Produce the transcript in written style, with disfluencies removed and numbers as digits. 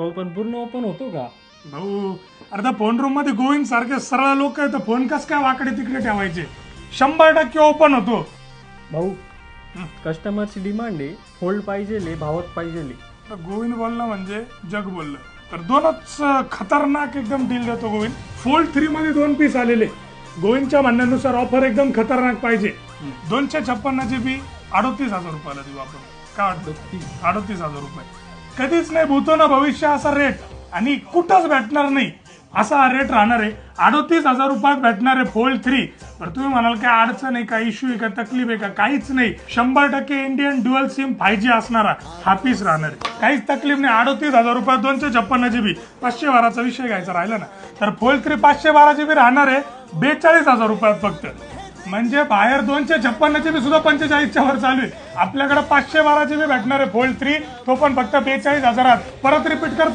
हो पण पूर्ण ओपन होतो का? भाऊ अर्धा फोन रूम मध्ये गोविंद सारखे सरळ लोक आहेत, फोन कस काय वाकडे तिकडे ठेवायचे? 100% ओपन होतो भाऊ कस्टमरची डिमांड आहे, फोल्ड पाहिजे, भावात पाहिजे. तर गोविंद बोलला म्हणजे जग बोललं. तर दोनच खतरनाक एकदम डील देतो गोविंद. फोल्ड 3 मध्ये 2 पीस आलेले. गोविंदच्या म्हणण्यानुसार ऑफर एकदम खतरनाक पाहिजे. 256 GB 38,000 रुपयाला देऊ आपण. का वाटतं? 38,000 रुपये. कधीच नाही भूतो ना भविष्य असा रेट, आणि कुठंच भेटणार नाही असा हा रेट राहणार आहे. 38,000 रुपयात भेटणार आहे फोल्ड 3. तर तुम्ही म्हणाल काय अडचण आहे का, इश्यू आहे का, तकलीफ आहे का? काहीच नाही. 100% इंडियन ड्युअल सिम 5G असणारा हा पीस राहणार आहे. काहीच तकलीफ नाही. 38,000 रुपयात 256 GB 512चा विषय घ्यायचा राहिला ना, तर फोल्ड 3 512 GB राहणार आहे 42,000 रुपयात फक्त. म्हणजे बाहेर 256 GB सुद्धा 45च्या वर चालू आहे. आपल्याकडे 512 GB भेटणार आहे फोल्ड 3, तो पण फक्त 42,000. परत रिपीट करतो.